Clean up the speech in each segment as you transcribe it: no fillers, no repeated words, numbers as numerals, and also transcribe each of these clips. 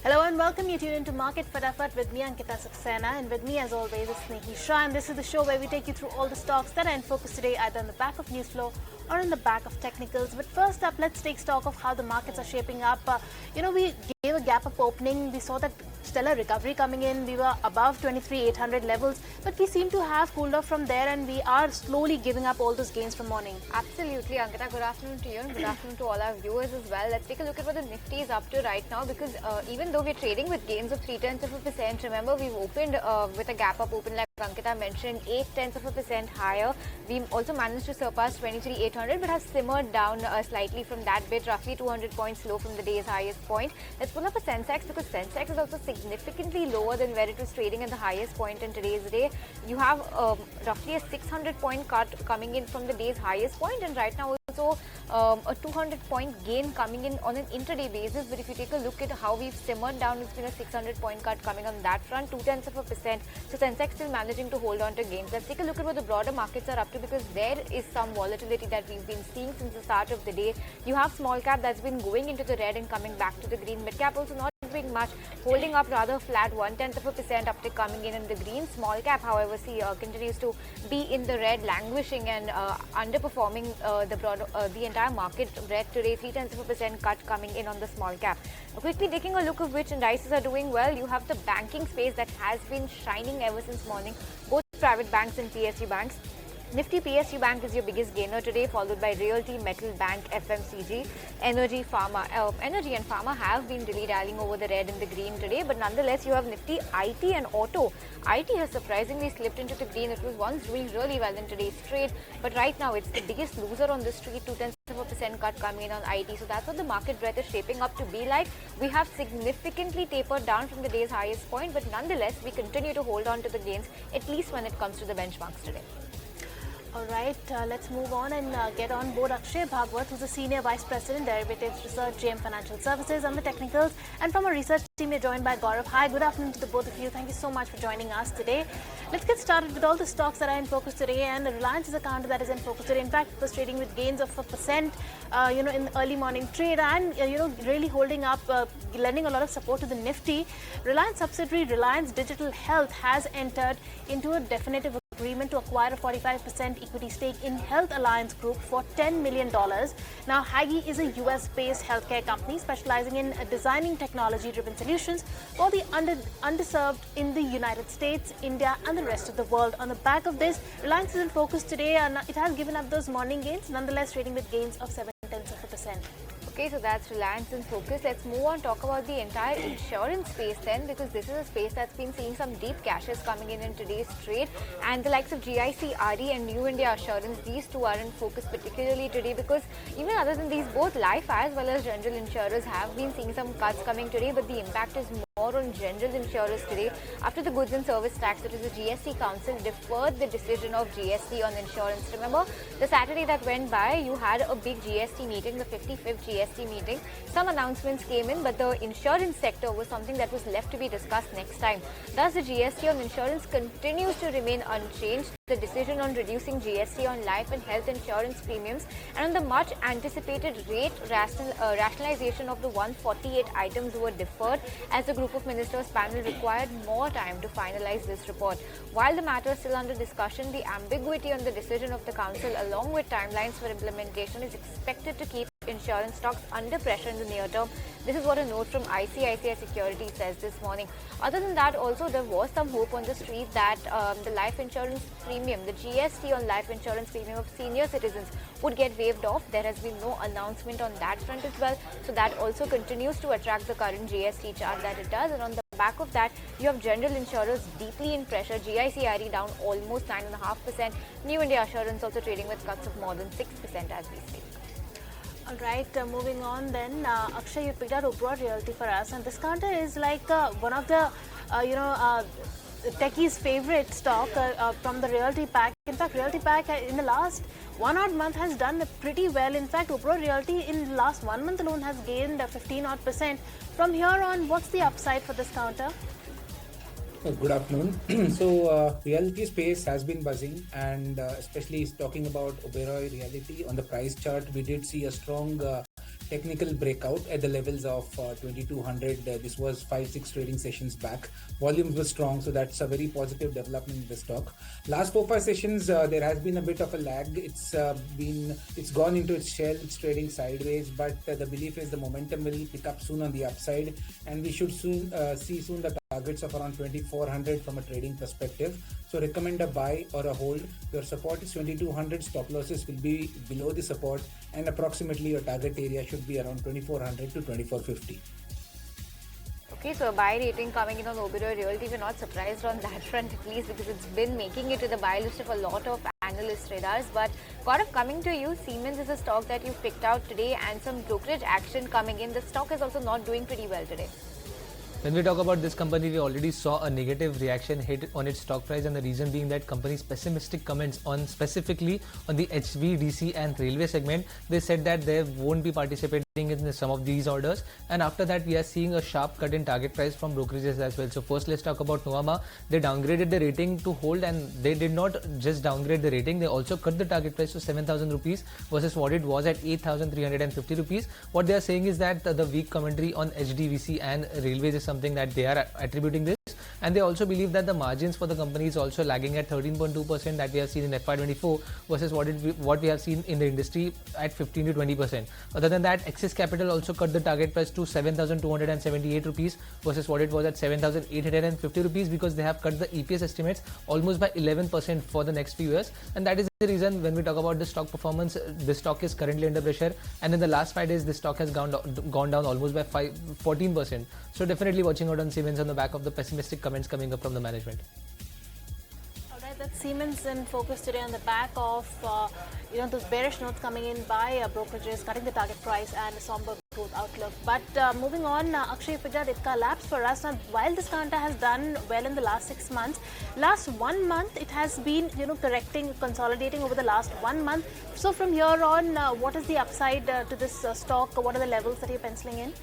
Hello and welcome. You tune into Market Fatafat with me, Ankita Saxena, and with me as always is Snehi Shah. And this is the show where we take you through all the stocks that are in focus today, either on the back of news flow or on the back of technicals. But first up, let's take stock of how the markets are shaping up. We gave a gap up opening. We saw that stellar recovery coming in. We were above 23,800 levels, but we seem to have cooled off from there, and we are slowly giving up all those gains from morning. Absolutely, Ankita. Good afternoon to you and good afternoon to all our viewers as well. Let's take a look at what the Nifty is up to right now, because even though we're trading with gains of 0.3%, remember we've opened with a gap up open like Ankita mentioned, 0.8% higher. We also managed to surpass 23,800 but have simmered down slightly from that bit, roughly 200 points low from the day's highest point. Let's pull up a Sensex, because Sensex is also significantly lower than where it was trading at the highest point in today's day. You have roughly a 600 point cut coming in from the day's highest point, and right now also a 200 point gain coming in on an intraday basis. But if you take a look at how we've simmered down, it's been a 600 point cut coming on that front, 0.2%. So Sensex still managing to hold on to gains. Let's take a look at what the broader markets are up to, because there is some volatility that we've been seeing since the start of the day. You have small cap that's been going into the red and coming back to the green. Mid cap also not doing much, holding up rather flat, 0.1% uptick coming in the green. Small cap, however, continues to be in the red, languishing and underperforming the entire market red today. 0.3% cut coming in on the small cap. Quickly taking a look of which indices are doing well, you have the banking space that has been shining ever since morning, both private banks and PSU banks. Nifty PSU Bank is your biggest gainer today, followed by Realty, Metal, Bank, FMCG, Energy, Pharma. Energy and Pharma have been dilly-dallying over the red and the green today, but nonetheless, you have Nifty, IT and Auto. IT has surprisingly slipped into the green. It was once doing really well in today's trade, but right now it's the biggest loser on the street, 0.2% cut coming in on IT. So that's what the market breadth is shaping up to be like. We have significantly tapered down from the day's highest point, but nonetheless, we continue to hold on to the gains, at least when it comes to the benchmarks today. All right, let's move on and get on board Akshay Bhagwat, who's the Senior Vice President, Derivatives Research, JM Financial Services, on the technicals. And from our research team, we're joined by Gaurav. Hi, good afternoon to the both of you. Thank you so much for joining us today. Let's get started with all the stocks that are in focus today. And the Reliance is a counter that is in focus today. In fact, it was trading with gains of 1%, in the early morning trade, and really holding up, lending a lot of support to the Nifty. Reliance subsidiary Reliance Digital Health has entered into a definitive agreement to acquire a 45% equity stake in Health Alliance Group for $10 million. Now, Hagi is a US-based healthcare company specializing in designing technology-driven solutions for the underserved in the United States, India, and the rest of the world. On the back of this, Reliance is in focus today, and it has given up those morning gains, nonetheless trading with gains of 0.7%. Okay, so that's Reliance in focus. Let's move on, talk about the entire insurance space then, because this is a space that's been seeing some deep cashes coming in today's trade. And the likes of GIC, RE and New India Assurance, these two are in focus particularly today, because even other than these, both life as well as general insurers have been seeing some cuts coming today, but the impact is more on general insurers today after the Goods and Service Tax, that is the GST Council, deferred the decision of GST on insurance. Remember, the Saturday that went by, you had a big GST meeting, the 55th GST meeting. Some announcements came in, but the insurance sector was something that was left to be discussed next time. Thus, the GST on insurance continues to remain unchanged. The decision on reducing GST on life and health insurance premiums and on the much anticipated rate rationalization of the 148 items were deferred, as the group of ministers panel required more time to finalize this report. While the matter is still under discussion, the ambiguity on the decision of the council along with timelines for implementation is expected to keep insurance stocks under pressure in the near term. This is what a note from ICICI Securities says this morning. Other than that, also there was some hope on the street that the life insurance premium, the GST on life insurance premium of senior citizens would get waived off. There has been no announcement on that front as well. So that also continues to attract the current GST charge that it does. And on the back of that, you have general insurers deeply in pressure. GIC down almost 9.5%. New India Assurance also trading with cuts of more than 6% as we speak. All right, moving on then, Akshay, you picked out Oberoi Realty for us, and this counter is like one of the, techies' favorite stock from the Realty Pack. In fact, Realty Pack in the last 1 odd month has done pretty well. In fact, Oberoi Realty in the last 1 month alone has gained 15 odd %. From here on, what's the upside for this counter? Good afternoon. Realty space has been buzzing, and especially talking about Oberoi Realty on the price chart, we did see a strong technical breakout at the levels of 2200. This was 5-6 trading sessions back. Volumes were strong, so that's a very positive development in the stock. Last 4-5 sessions, there has been a bit of a lag. It's gone into its shell. It's trading sideways, but the belief is the momentum will pick up soon on the upside, and we should soon see the targets of around 2400 from a trading perspective. So recommend a buy or a hold. Your support is 2200. Stop losses will be below the support, and approximately your target area should be around 2400 to 2450. Okay, so a buy rating coming in on Oberoi Realty. We're not surprised on that front, at least, because it's been making it to the buy list of a lot of analyst radars. But Gaurav, coming to you, Siemens is a stock that you've picked out today, and some brokerage action coming in. The stock is also not doing pretty well today. When we talk about this company, we already saw a negative reaction hit on its stock price, and the reason being that company's pessimistic comments on specifically on the HVDC and railway segment. They said that they won't be participating in some of these orders, and after that we are seeing a sharp cut in target price from brokerages as well. So first let's talk about NOMA. They downgraded the rating to hold, and they did not just downgrade the rating, they also cut the target price to 7,000 rupees versus what it was at 8,350 rupees. What they are saying is that the weak commentary on HDVC and railways is something that they are attributing this, and they also believe that the margins for the company is also lagging at 13.2% that we have seen in FY24 versus what we have seen in the industry at 15 to 20%. Other than that, Axis Capital also cut the target price to 7,278 rupees versus what it was at 7,850 rupees, because they have cut the EPS estimates almost by 11% for the next few years, and that is the reason when we talk about the stock performance, the stock is currently under pressure, and in the last 5 days the stock has gone down almost by 14%. So definitely watching out on Siemens on the back of the pessimistic comments coming up from the management. Alright, that's Siemens in focus today on the back of those bearish notes coming in by brokerages cutting the target price and a somber growth outlook. But moving on, Akshay picked out Ipca Labs for us. Now, while this counter has done well in the last 6 months, last 1 month it has been correcting, consolidating over the last 1 month. So from here on, what is the upside to this stock? What are the levels that you're penciling in?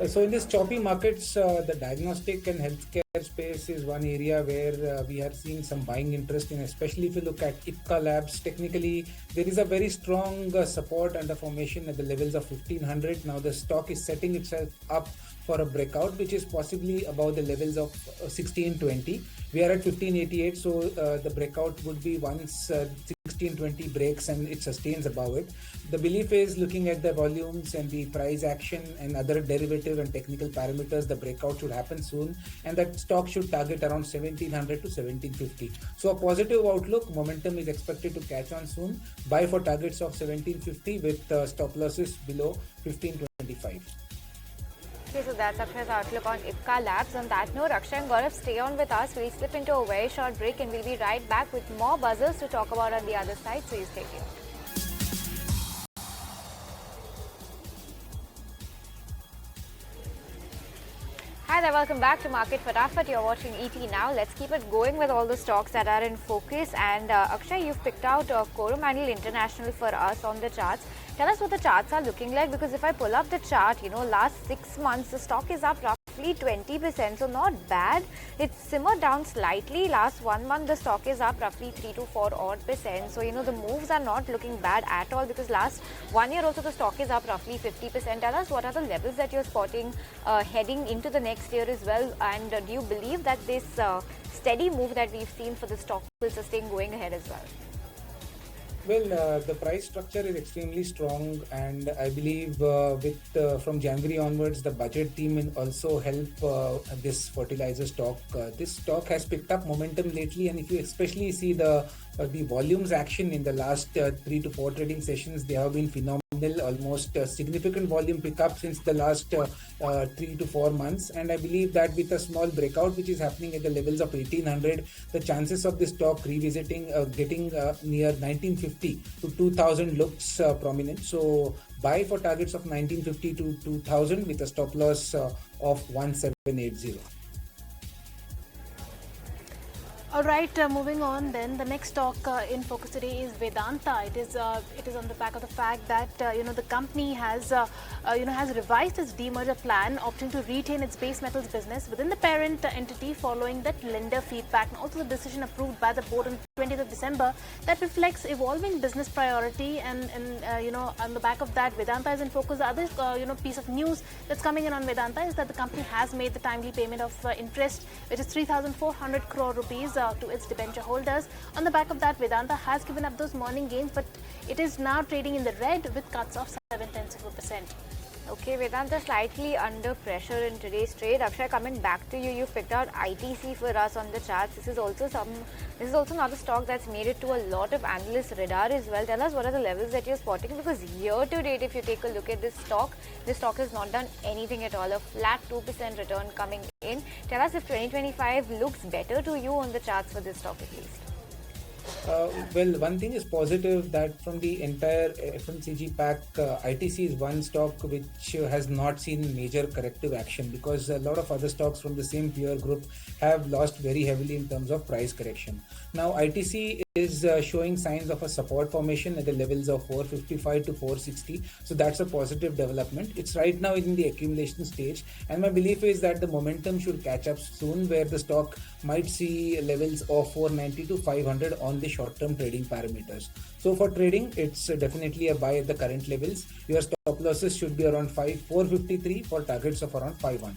So in these choppy markets, the diagnostic and healthcare space is one area where we are seeing some buying interest in, especially if you look at Ipca Labs. Technically, there is a very strong support under formation at the levels of 1500. Now the stock is setting itself up for a breakout, which is possibly above the levels of 1620. We are at 1588, so the breakout would be once 1620 breaks and it sustains above it. The belief is, looking at the volumes and the price action and other derivative and technical parameters, the breakout should happen soon, and that stock should target around 1700 to 1750. So a positive outlook. Momentum is expected to catch on soon. Buy for targets of 1750 with stop losses below 1525. Okay, so that's Akshay's outlook on Ipca Labs. On that note, Akshay and Gaurav, stay on with us. We'll slip into a very short break and we'll be right back with more buzzers to talk about on the other side. So you stay tuned. Hi there, welcome back to Market Fatafat. You're watching ET now. Let's keep it going with all the stocks that are in focus. And Akshay, you've picked out Coromandel International for us on the charts. Tell us what the charts are looking like, because if I pull up the chart, last 6 months the stock is up roughly 20%, so not bad. It's simmered down slightly. Last 1 month the stock is up roughly 3 to 4 odd percent. So the moves are not looking bad at all, because last 1 year also the stock is up roughly 50%. Tell us what are the levels that you're spotting heading into the next year as well, and do you believe that this steady move that we've seen for the stock will sustain going ahead as well? Well, the price structure is extremely strong, and I believe from January onwards, the budget theme will also help this fertilizer stock. This stock has picked up momentum lately, and if you especially see the volumes action in the last 3 to 4 trading sessions, they have been phenomenal. Almost significant volume pickup since the last 3 to 4 months, and I believe that with a small breakout which is happening at the levels of 1800, the chances of this stock revisiting getting near 1950 to 2000 looks prominent. So buy for targets of 1950 to 2000 with a stop loss of 1780. Alright, moving on then, the next stock in focus today is Vedanta. It is on the back of the fact that the company has revised its demerger plan, opting to retain its base metals business within the parent entity following that lender feedback, and also the decision approved by the board on 20th of December that reflects evolving business priority, and on the back of that, Vedanta is in focus. The other piece of news that's coming in on Vedanta is that the company has made the timely payment of interest, which is 3,400 crore rupees to its debenture holders. On the back of that, Vedanta has given up those morning gains, but it is now trading in the red with cuts of 0.7%. Okay, Vedanta slightly under pressure in today's trade. Akshay, coming back to you, you've picked out ITC for us on the charts. This is also not a stock that's made it to a lot of analysts' radar as well. Tell us what are the levels that you're spotting, because year to date, if you take a look at this stock has not done anything at all. A flat 2% return coming in. Tell us if 2025 looks better to you on the charts for this stock at least. Well, one thing is positive, that from the entire FMCG pack, ITC is one stock which has not seen major corrective action, because a lot of other stocks from the same peer group have lost very heavily in terms of price correction. Now, ITC is showing signs of a support formation at the levels of 455 to 460. So that's a positive development. It's right now in the accumulation stage, and my belief is that the momentum should catch up soon, where the stock might see levels of 490 to 500 on the short-term trading parameters. So for trading, it's definitely a buy at the current levels. Your stop losses should be around 453 for targets of around 500.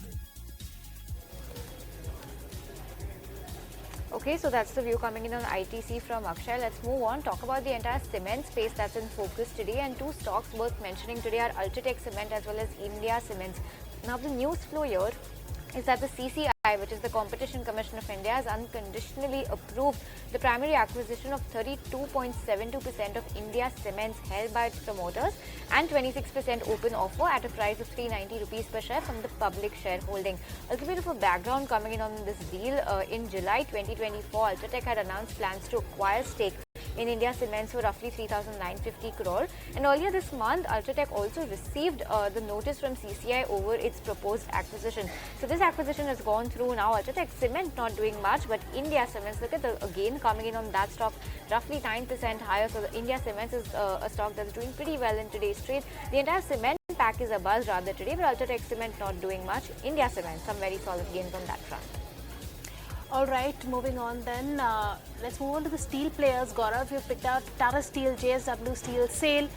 Okay, so that's the view coming in on ITC from Akshay. Let's move on, talk about the entire cement space that's in focus today, and two stocks worth mentioning today are Ultratech Cement as well as India Cements. Now, the news flow here is that the CCI, which is the Competition Commission of India, has unconditionally approved the primary acquisition of 32.72% of India Cements held by its promoters and 26% open offer at a price of 390 rupees per share from the public shareholding. A little bit of a background coming in on this deal. In July 2024, Ultratech had announced plans to acquire stake in India Cements for roughly 3,950 crore. And earlier this month, Ultratech also received the notice from CCI over its proposed acquisition. So this acquisition has gone through now. Ultratech Cement not doing much, but India Cements, look at the gain coming in on that stock, roughly 9% higher. So the India Cements is a stock that's doing pretty well in today's trade. The entire cement pack is a buzz rather today, but Ultratech Cement not doing much. India Cements, some very solid gains on that front. All right, moving on then. Let's move on to the steel players. Gaurav, you've picked out Tata Steel, JSW Steel, SAIL.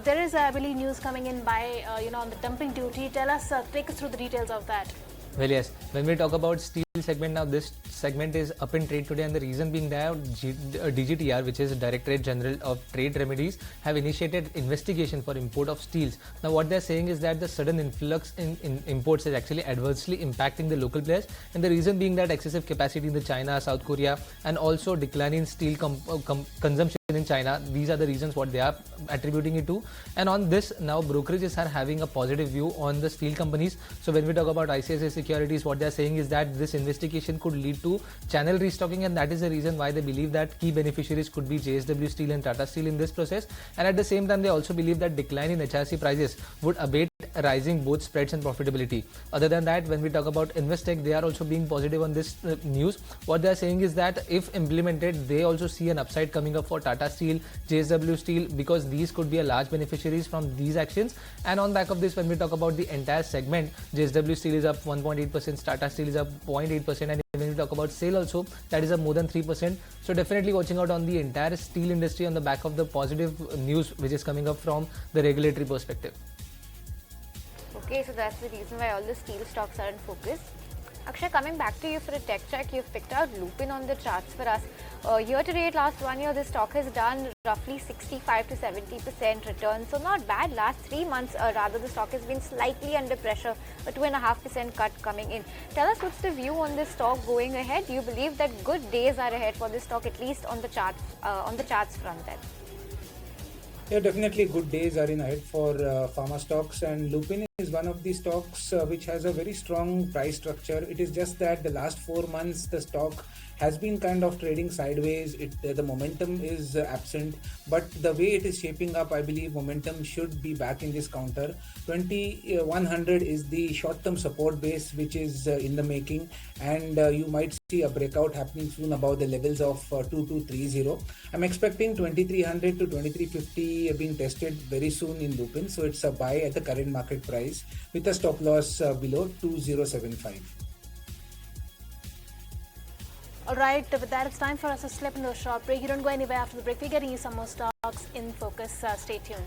There is, I believe, news coming in by, on the dumping duty. Take us through the details of that. Well, yes, when we talk about steel segment, now this segment is up in trade today, and the reason being that DGTR, which is Directorate General of Trade Remedies, have initiated investigation for import of steels. Now what they're saying is that the sudden influx in imports is actually adversely impacting the local players, and the reason being that excessive capacity in the China, South Korea, and also decline in steel consumption in China. These are the reasons what they are attributing it to. And on this, now brokerages are having a positive view on the steel companies. So when we talk about ICICI Securities, what they are saying is that this investigation could lead to channel restocking, and that is the reason why they believe that key beneficiaries could be JSW Steel and Tata Steel in this process. And at the same time, they also believe that decline in HRC prices would abate rising both spreads and profitability. Other than that, when we talk about Investec, they are also being positive on this news. What they are saying is that if implemented, they also see an upside coming up for Tata Steel, JSW Steel, because these could be a large beneficiaries from these actions. And on back of this, when we talk about the entire segment, JSW Steel is up 1.8%, Tata Steel is up 0.8%, and when we talk about SAIL also, that is up more than 3%. So definitely watching out on the entire steel industry on the back of the positive news which is coming up from the regulatory perspective. Okay, so that's the reason why all the steel stocks are in focus. Akshay, coming back to you for a tech check, you've picked out Lupin on the charts for us. Year to date, last 1 year, this stock has done roughly 65 to 70% return. So not bad. Last 3 months, rather, the stock has been slightly under pressure, a 2.5% cut coming in. Tell us what's the view on this stock going ahead. Do you believe that good days are ahead for this stock, at least on the charts front then? Yeah, definitely good days are in ahead for pharma stocks, and Lupin is one of the stocks which has a very strong price structure. It is just that the last 4 months the stock has been kind of trading sideways. The momentum is absent, but the way it is shaping up, I believe momentum should be back in this counter. 2100 is the short-term support base which is in the making, and you might see a breakout happening soon above the levels of 2230. I'm expecting 2300 to 2350 being tested very soon in Lupin, so it's a buy at the current market price with a stop loss below 2075. All right, with that, it's time for us to slip into a short break. You don't go anywhere after the break. We're getting you some more stocks in focus. Stay tuned.